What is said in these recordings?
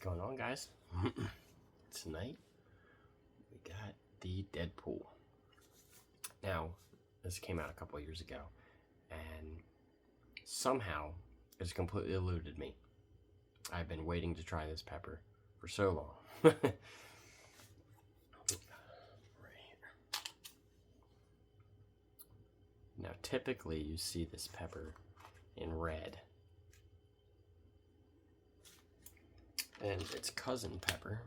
going on, guys? Tonight we got the Deadpool. Now, this came out a couple of years ago, and somehow it's completely eluded me. I've been waiting to try this pepper for so long. Right here. Now, typically you see this pepper in red. And its cousin pepper,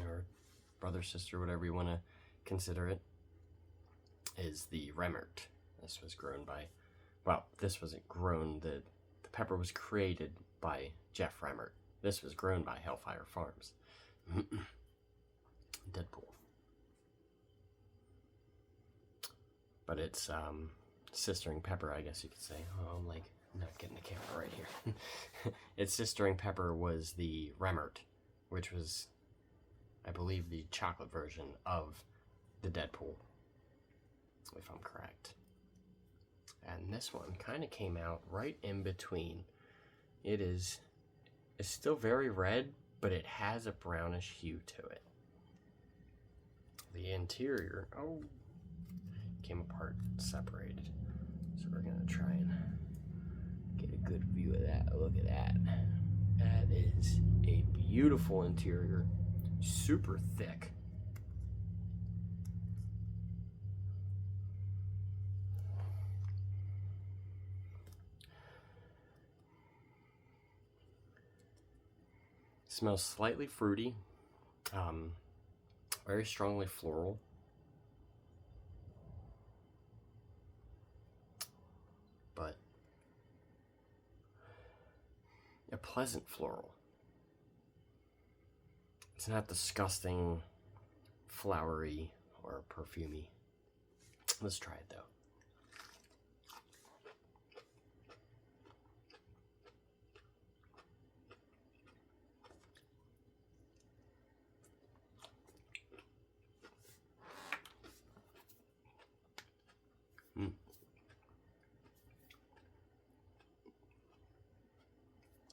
or brother, sister, whatever you want to consider it, is the Remmert. This was grown by, well, this wasn't grown, the pepper was created by Jeff Remmert. This was grown by Hellfire Farms. Deadpool. But it's sistering pepper, I guess you could say. Oh, I'm like not getting the camera right here. Its sistering pepper was the Remmert, which was, I believe, the chocolate version of the Deadpool, if I'm correct. And this one kind of came out right in between. It's still very red, but it has a brownish hue to it. The interior, came apart, separated. So we're gonna try and get a good view of that. Look at that. That is a beautiful interior, super thick. Smells slightly fruity, very strongly floral. But a pleasant floral. It's not disgusting, flowery, or perfumey. Let's try it though.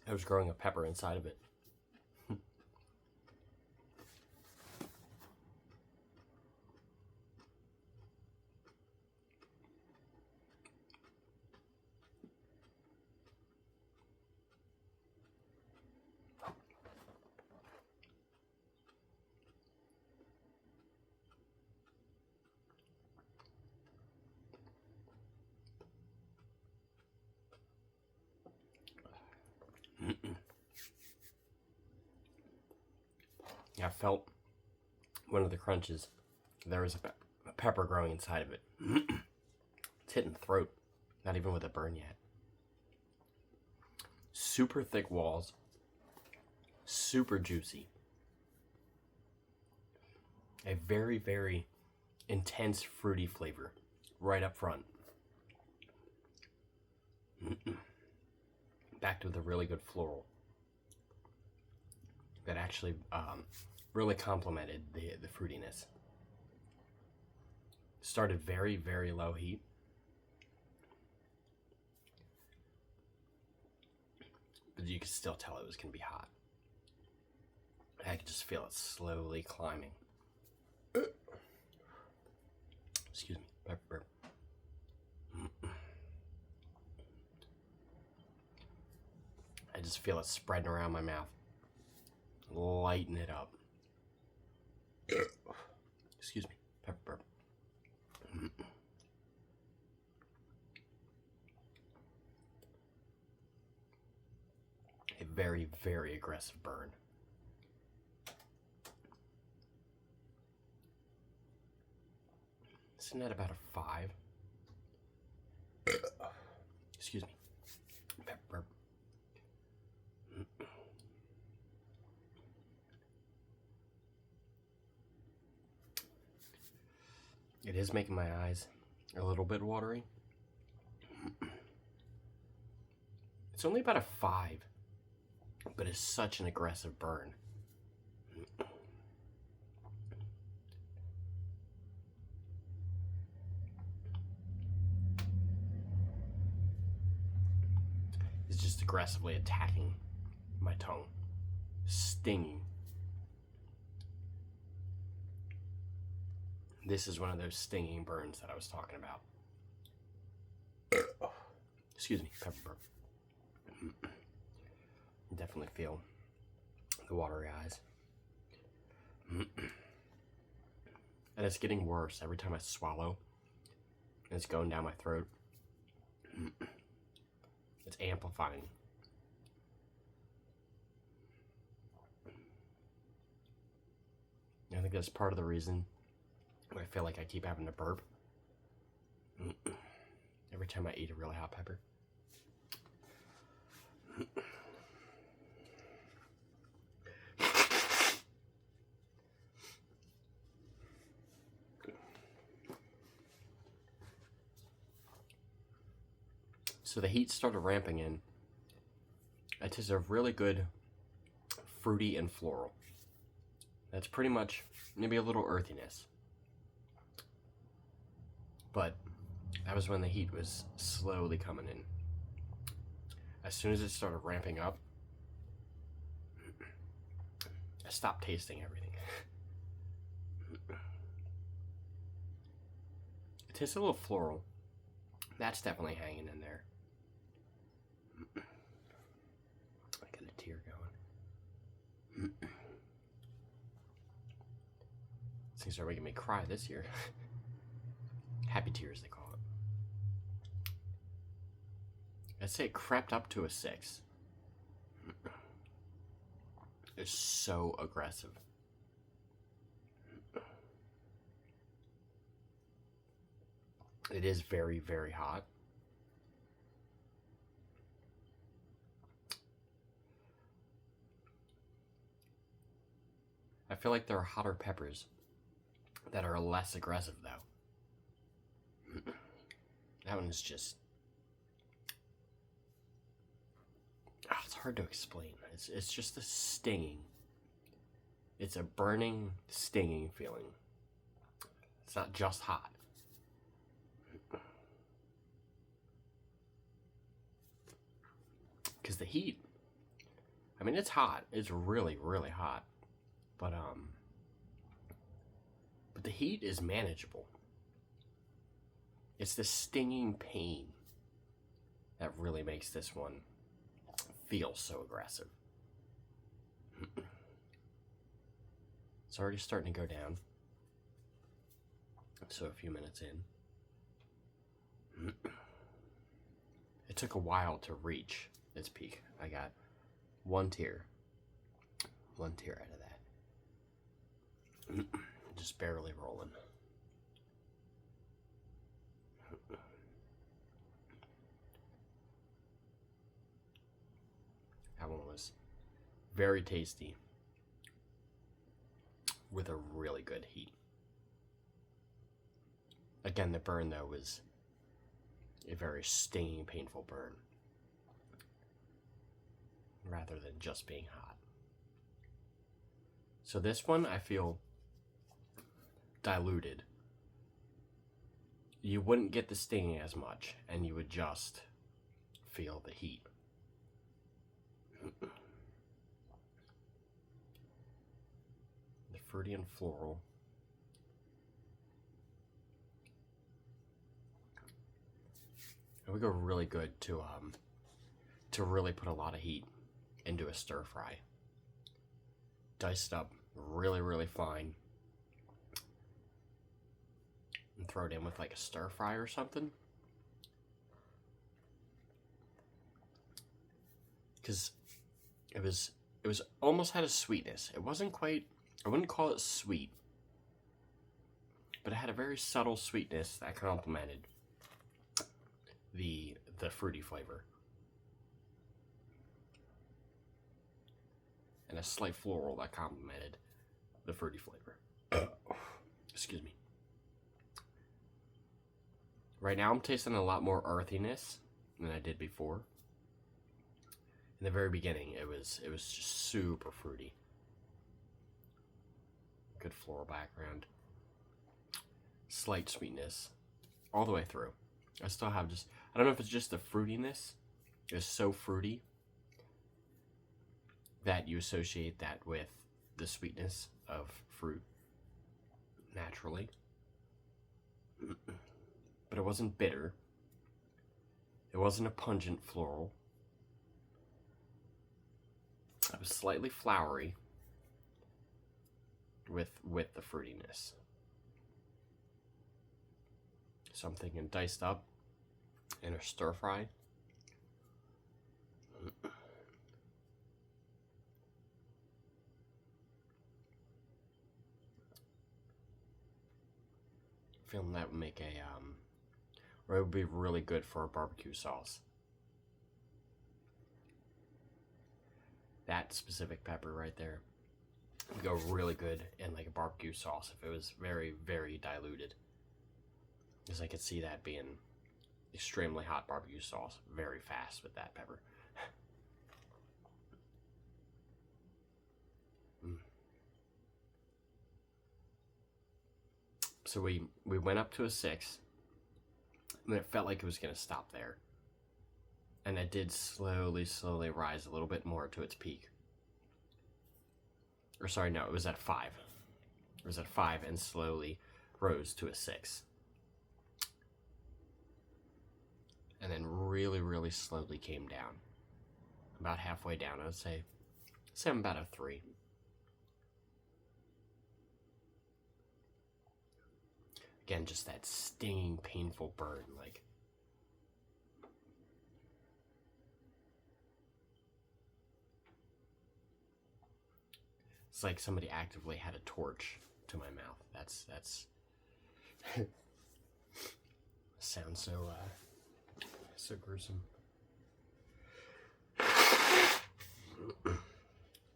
I was growing a pepper inside of it. I felt one of the crunches. There was a pepper growing inside of it. It's hitting the throat, not even with a burn yet. Super thick walls, super juicy. A very, very intense fruity flavor right up front. Backed with a really good floral that actually really complemented the fruitiness. Started very, very low heat. But you could still tell it was going to be hot. I could just feel it slowly climbing. Excuse me, pepper. I just feel it spreading around my mouth. Lighten it up. Excuse me, pepper burp. A very, very aggressive burn. Isn't that about a 5? Excuse me, pepper burp. It is making my eyes a little bit watery. It's only about a 5, but it's such an aggressive burn. It's just aggressively attacking my tongue, stinging This is one of those stinging burns that I was talking about. Excuse me, pepper burn. Definitely feel the watery eyes. And it's getting worse every time I swallow. It's going down my throat. It's amplifying. I think that's part of the reason I feel like I keep having to burp every time I eat a really hot pepper. So the heat started ramping in. It tastes a really good fruity and floral. That's pretty much maybe a little earthiness. But that was when the heat was slowly coming in. As soon as it started ramping up, I stopped tasting everything. It tastes a little floral. That's definitely hanging in there. I got a tear going. These things are making me cry this year. Happy tears, they call it. I'd say it crept up to a 6. It's so aggressive. It is very, very hot. I feel like there are hotter peppers that are less aggressive, though. That one's just... it's hard to explain. It's just a stinging. It's a burning, stinging feeling. It's not just hot. Because the heat, I mean, it's hot. It's really, really hot. But the heat is manageable. It's the stinging pain that really makes this one feel so aggressive. It's already starting to go down. So a few minutes in. It took a while to reach its peak. I got one tear out of that. Just barely rolling. That one was very tasty with a really good heat. Again, the burn though was a very stinging, painful burn rather than just being hot. So this one I feel diluted. You wouldn't get the stinging as much, and you would just feel the heat. The fruity and floral. It would go really good to really put a lot of heat into a stir fry. Dice it up really, really fine. And throw it in with like a stir fry or something. Because it was almost had a sweetness. It wasn't quite, I wouldn't call it sweet, but it had a very subtle sweetness that complemented the fruity flavor. And a slight floral that complemented the fruity flavor. Excuse me. Right now I'm tasting a lot more earthiness than I did before. In the very beginning, it was just super fruity. Good floral background. Slight sweetness all the way through. I still have just, I don't know if it's just the fruitiness. It's so fruity that you associate that with the sweetness of fruit naturally. But it wasn't bitter. It wasn't a pungent floral. It was slightly flowery with the fruitiness. So I'm thinking diced up in a stir fry. Feeling that would make or it would be really good for a barbecue sauce. That specific pepper right there would go really good in like a barbecue sauce if it was very, very diluted. Because I could see that being extremely hot barbecue sauce very fast with that pepper. So we went up to a 6, and it felt like it was going to stop there. And it did slowly rise a little bit more to its peak. Or sorry, no, it was at 5. It was at 5 and slowly rose to a 6. And then really, really slowly came down. About halfway down, I would say I'm about a 3. Again, just that stinging, painful burn, like. It's like somebody actively had a torch to my mouth. That's sounds so gruesome.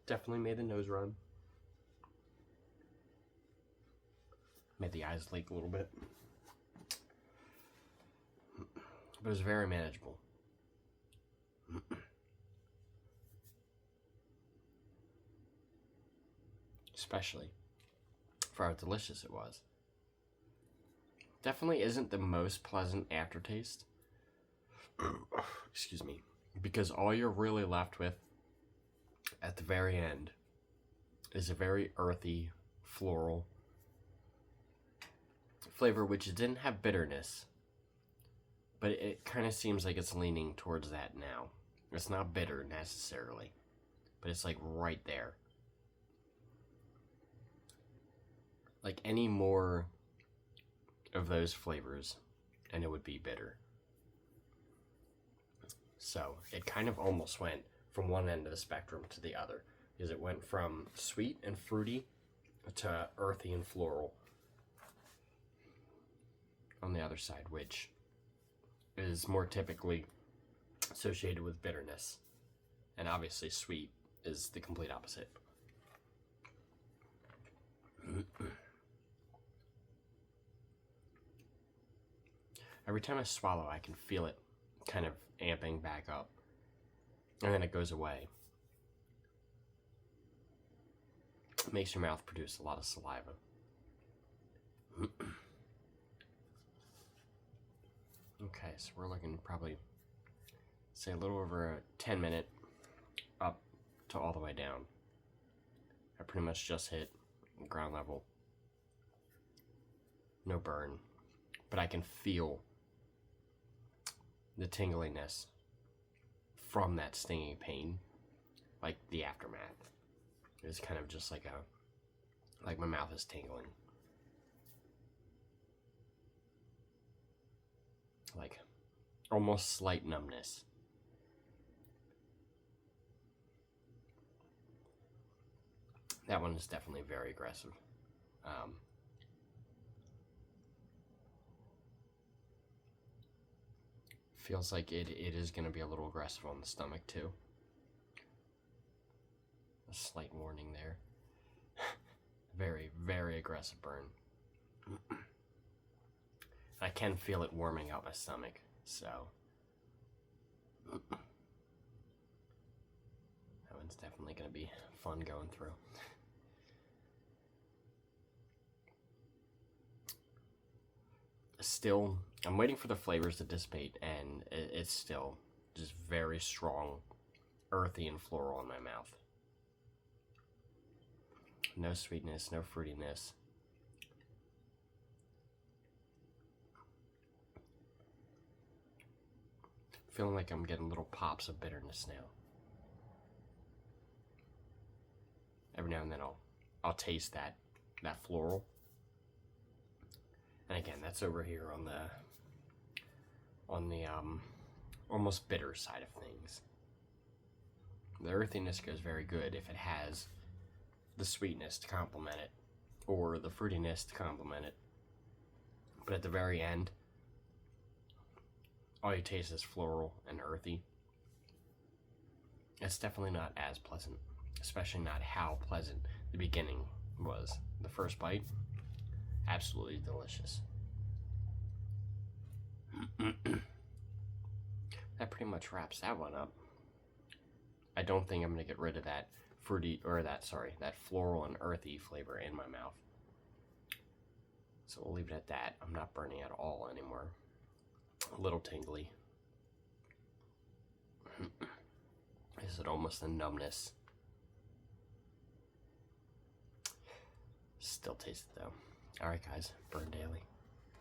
Definitely made the nose run. Made the eyes leak a little bit. But it was very manageable. Especially for how delicious it was. Definitely isn't the most pleasant aftertaste. Excuse me. Because all you're really left with at the very end is a very earthy, floral flavor, which didn't have bitterness, but it kind of seems like it's leaning towards that now. It's not bitter necessarily, but it's like right there. Like any more of those flavors and it would be bitter. So it kind of almost went from one end of the spectrum to the other, because it went from sweet and fruity to earthy and floral on the other side, which is more typically associated with bitterness. And obviously sweet is the complete opposite. Every time I swallow, I can feel it kind of amping back up. And then it goes away. It makes your mouth produce a lot of saliva. Okay, so we're looking probably, say, a little over a 10-minute up to all the way down. I pretty much just hit ground level. No burn. But I can feel the tingliness from that stinging pain, like the aftermath. It's kind of just like my mouth is tingling. Like almost slight numbness. That one is definitely very aggressive. Feels like it is going to be a little aggressive on the stomach too. A slight warning there. Very, very aggressive burn. I can feel it warming up my stomach, so that one's definitely going to be fun going through. Still, I'm waiting for the flavors to dissipate, and it's still just very strong, earthy and floral in my mouth. No sweetness, no fruitiness. Feeling like I'm getting little pops of bitterness now. Every now and then I'll taste that floral. And again, that's over here on the almost bitter side of things. The earthiness goes very good if it has the sweetness to complement it, or the fruitiness to complement it. But at the very end, all you taste is floral and earthy. It's definitely not as pleasant, especially not how pleasant the beginning was. The first bite, absolutely delicious. That pretty much wraps that one up. I don't think I'm going to get rid of that fruity, or that floral and earthy flavor in my mouth. So we'll leave it at that. I'm not burning at all anymore. A little tingly. Is it almost a numbness? Still taste it though. Alright guys, burn daily.